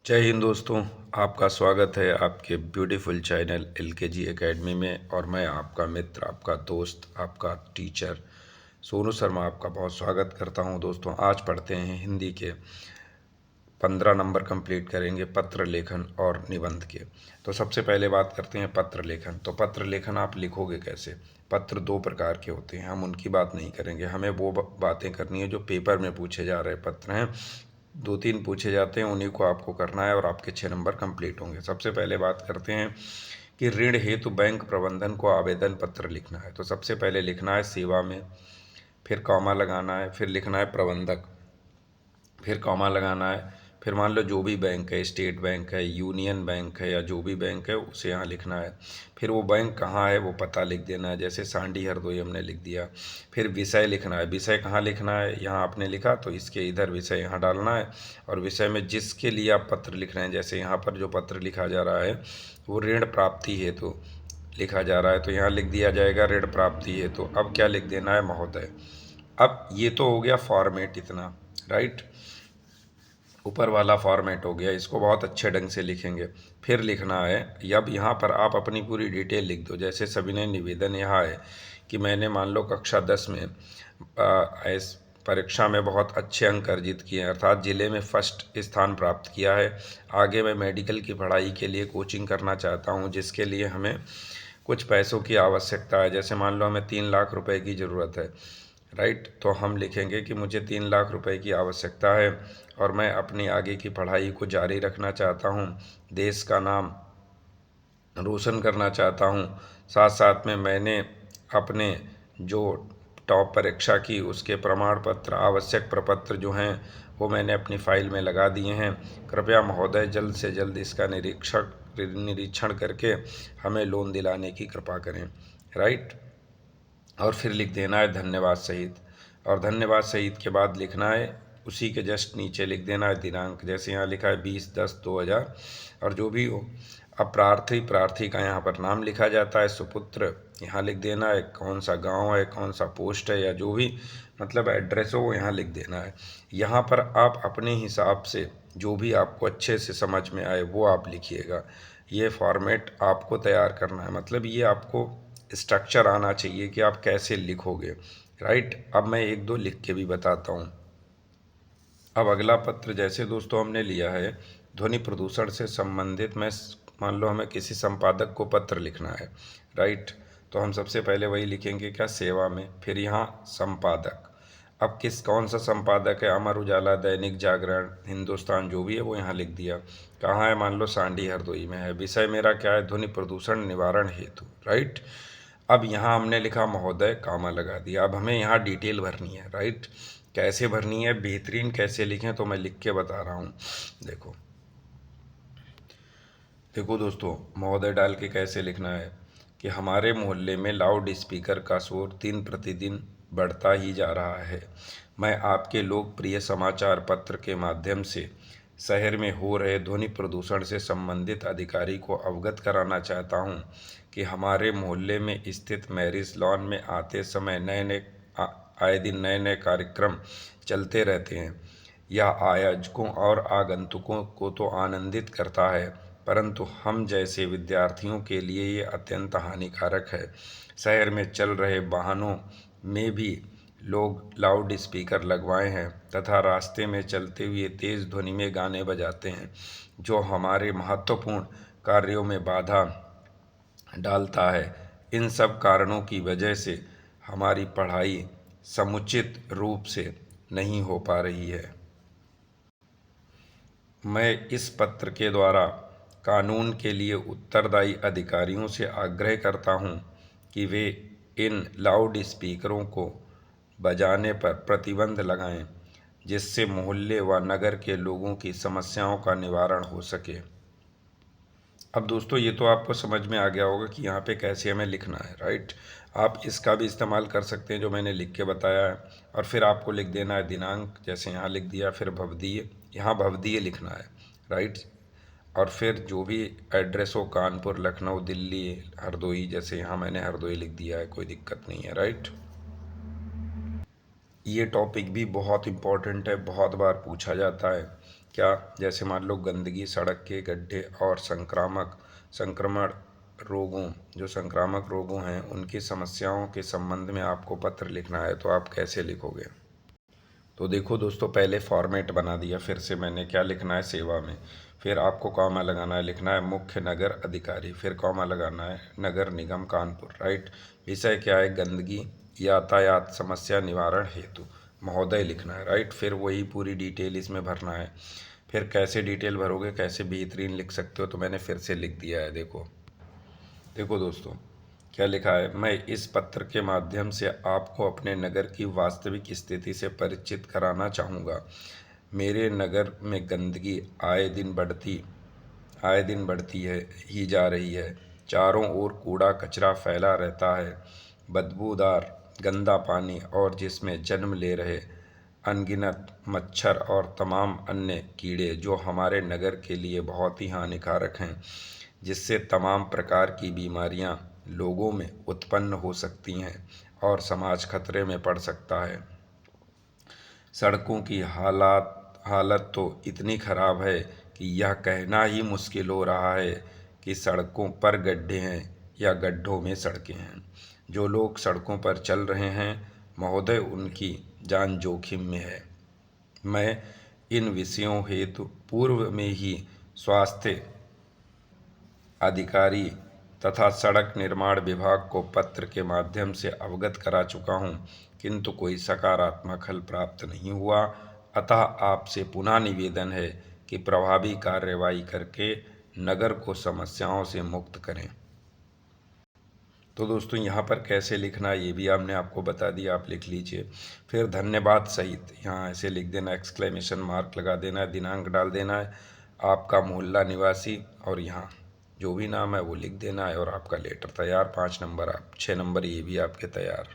जय हिंद दोस्तों। आपका स्वागत है आपके ब्यूटीफुल चैनल एलकेजी एकेडमी में। और मैं आपका मित्र, आपका दोस्त, आपका टीचर सोनू शर्मा आपका बहुत स्वागत करता हूं। दोस्तों, आज पढ़ते हैं हिंदी के 15 नंबर कंप्लीट करेंगे पत्र लेखन और निबंध के। तो सबसे पहले बात करते हैं पत्र लेखन। तो पत्र लेखन आप लिखोगे कैसे? पत्र दो प्रकार के होते हैं, हम उनकी बात नहीं करेंगे। हमें वो बातें करनी है जो पेपर में पूछे जा रहे पत्र हैं। 2-3 पूछे जाते हैं, उन्हीं को आपको करना है और आपके 6 नंबर कंप्लीट होंगे। सबसे पहले बात करते हैं कि ऋण हेतु बैंक प्रबंधन को आवेदन पत्र लिखना है। तो सबसे पहले लिखना है सेवा में, फिर कॉमा लगाना है, फिर लिखना है प्रबंधक, फिर कॉमा लगाना है। फिर मान लो जो भी बैंक है, स्टेट बैंक है, यूनियन बैंक है, या जो भी बैंक है उसे यहाँ लिखना है। फिर वो बैंक कहाँ है वो पता लिख देना है, जैसे सांडी हरदोई हमने लिख दिया। फिर विषय लिखना है, विषय कहाँ लिखना है, यहाँ आपने लिखा तो इसके इधर विषय यहाँ डालना है। और विषय में जिसके लिए आप पत्र लिख रहे हैं, जैसे यहाँ पर जो पत्र लिखा जा रहा है वो ऋण प्राप्ति हेतु लिखा जा रहा है, तो यहाँ लिख दिया जाएगा ऋण प्राप्ति हेतु। अब क्या लिख देना है? महोदय। अब ये तो हो गया फॉर्मेट इतना, राइट। ऊपर वाला फॉर्मेट हो गया, इसको बहुत अच्छे ढंग से लिखेंगे। फिर लिखना है, अब यहाँ पर आप अपनी पूरी डिटेल लिख दो। जैसे सविनय निवेदन यहाँ है कि मैंने मान लो कक्षा 10 में इस परीक्षा में बहुत अच्छे अंक अर्जित किए हैं, अर्थात ज़िले में फर्स्ट स्थान प्राप्त किया है। आगे मैं मेडिकल की पढ़ाई के लिए कोचिंग करना चाहता हूँ, जिसके लिए हमें कुछ पैसों की आवश्यकता है। जैसे मान लो हमें 3 लाख रुपए की ज़रूरत है, राइट। तो हम लिखेंगे कि मुझे 3 लाख रुपए की आवश्यकता है और मैं अपनी आगे की पढ़ाई को जारी रखना चाहता हूँ, देश का नाम रोशन करना चाहता हूँ। साथ साथ में मैंने अपने जो टॉप परीक्षा की उसके प्रमाण पत्र, आवश्यक प्रपत्र जो हैं वो मैंने अपनी फ़ाइल में लगा दिए हैं। कृपया महोदय जल्द से जल्द इसका निरीक्षण करके हमें लोन दिलाने की कृपा करें, राइट। और फिर लिख देना है धन्यवाद सहित। और धन्यवाद सहित के बाद लिखना है, उसी के जस्ट नीचे लिख देना है दिनांक। जैसे यहाँ लिखा है 20/10/2000 और जो भी हो। अब प्रार्थी का यहाँ पर नाम लिखा जाता है, सुपुत्र यहाँ लिख देना है, कौन सा गांव है, कौन सा पोस्ट है, या जो भी मतलब एड्रेस हो वो यहाँ लिख देना है। यहाँ पर आप अपने हिसाब से जो भी आपको अच्छे से समझ में आए वो आप लिखिएगा। ये फॉर्मेट आपको तैयार करना है, मतलब ये आपको स्ट्रक्चर आना चाहिए कि आप कैसे लिखोगे, राइट। अब मैं एक दो लिख के भी बताता हूँ। अब अगला पत्र जैसे दोस्तों हमने लिया है ध्वनि प्रदूषण से संबंधित, मैं मान लो हमें किसी संपादक को पत्र लिखना है, राइट। तो हम सबसे पहले वही लिखेंगे क्या, सेवा में, फिर यहाँ संपादक। अब कौन सा संपादक है, अमर उजाला, दैनिक जागरण, हिंदुस्तान, जो भी है वो यहाँ लिख दिया। कहाँ है, मान लो सांडी हरदोई में है। विषय मेरा क्या है, ध्वनि प्रदूषण निवारण हेतु, राइट। अब यहाँ हमने लिखा महोदय, कामा लगा दिया। अब हमें यहाँ डिटेल भरनी है, राइट। कैसे भरनी है, बेहतरीन कैसे लिखें, तो मैं लिख के बता रहा हूँ। देखो देखो दोस्तों, महोदय डाल के कैसे लिखना है कि हमारे मोहल्ले में लाउड स्पीकर का शोर दिन प्रतिदिन बढ़ता ही जा रहा है। मैं आपके लोकप्रिय समाचार पत्र के माध्यम से शहर में हो रहे ध्वनि प्रदूषण से संबंधित अधिकारी को अवगत कराना चाहता हूं कि हमारे मोहल्ले में स्थित मैरिज लॉन में आते समय आए दिन नए नए कार्यक्रम चलते रहते हैं। यह आयोजकों और आगंतुकों को तो आनंदित करता है, परंतु हम जैसे विद्यार्थियों के लिए ये अत्यंत हानिकारक है। शहर में चल रहे वाहनों में भी लोग लाउड स्पीकर लगवाए हैं तथा रास्ते में चलते हुए तेज ध्वनि में गाने बजाते हैं, जो हमारे महत्वपूर्ण कार्यों में बाधा डालता है। इन सब कारणों की वजह से हमारी पढ़ाई समुचित रूप से नहीं हो पा रही है। मैं इस पत्र के द्वारा कानून के लिए उत्तरदायी अधिकारियों से आग्रह करता हूं कि वे इन लाउड स्पीकरों को बजाने पर प्रतिबंध लगाएं, जिससे मोहल्ले व नगर के लोगों की समस्याओं का निवारण हो सके। अब दोस्तों ये तो आपको समझ में आ गया होगा कि यहाँ पे कैसे हमें लिखना है, राइट। आप इसका भी इस्तेमाल कर सकते हैं जो मैंने लिख के बताया है। और फिर आपको लिख देना है दिनांक, जैसे यहाँ लिख दिया। फिर भवदीय, यहाँ भवदीय लिखना है, राइट। और फिर जो भी एड्रेस हो, कानपुर, लखनऊ, दिल्ली, हरदोई, जैसे यहाँ मैंने हरदोई लिख दिया है, कोई दिक्कत नहीं है, राइट। ये टॉपिक भी बहुत इम्पोर्टेंट है, बहुत बार पूछा जाता है। क्या, जैसे मान लो गंदगी, सड़क के गड्ढे और संक्रमण रोगों, जो संक्रामक रोगों हैं उनकी समस्याओं के संबंध में आपको पत्र लिखना है, तो आप कैसे लिखोगे? तो देखो दोस्तों, पहले फॉर्मेट बना दिया, फिर से मैंने क्या लिखना है, सेवा में, फिर आपको कॉमा लगाना है, लिखना है मुख्य नगर अधिकारी, फिर कॉमा लगाना है नगर निगम कानपुर, राइट। विषय क्या है, गंदगी, यातायात समस्या निवारण हेतु, महोदय लिखना है, राइट। फिर वही पूरी डिटेल इसमें भरना है। फिर कैसे डिटेल भरोगे, कैसे बेहतरीन लिख सकते हो, तो मैंने फिर से लिख दिया है। देखो देखो दोस्तों, क्या लिखा है, मैं इस पत्र के माध्यम से आपको अपने नगर की वास्तविक स्थिति से परिचित कराना चाहूँगा। मेरे नगर में गंदगी आए दिन बढ़ती है ही जा रही है। चारों ओर कूड़ा कचरा फैला रहता है, बदबूदार गंदा पानी, और जिसमें जन्म ले रहे अनगिनत मच्छर और तमाम अन्य कीड़े जो हमारे नगर के लिए बहुत ही हानिकारक हैं, जिससे तमाम प्रकार की बीमारियां लोगों में उत्पन्न हो सकती हैं और समाज खतरे में पड़ सकता है। सड़कों की हालत तो इतनी खराब है कि यह कहना ही मुश्किल हो रहा है कि सड़कों पर गड्ढे हैं या गड्ढों में सड़कें हैं। जो लोग सड़कों पर चल रहे हैं महोदय, उनकी जान जोखिम में है। मैं इन विषयों हेतु पूर्व में ही स्वास्थ्य अधिकारी तथा सड़क निर्माण विभाग को पत्र के माध्यम से अवगत करा चुका हूँ, किंतु कोई सकारात्मक हल प्राप्त नहीं हुआ। अतः आपसे पुनः निवेदन है कि प्रभावी कार्रवाई करके नगर को समस्याओं से मुक्त करें। तो दोस्तों, यहाँ पर कैसे लिखना है ये भी हमने आपको बता दिया, आप लिख लीजिए। फिर धन्यवाद सहित यहाँ ऐसे लिख देना, एक्सक्लेमेशन मार्क लगा देना है, दिनांक डाल देना है, आपका मोहल्ला निवासी, और यहाँ जो भी नाम है वो लिख देना है, और आपका लेटर तैयार। 5 नंबर, आप 6 नंबर ये भी आपके तैयार।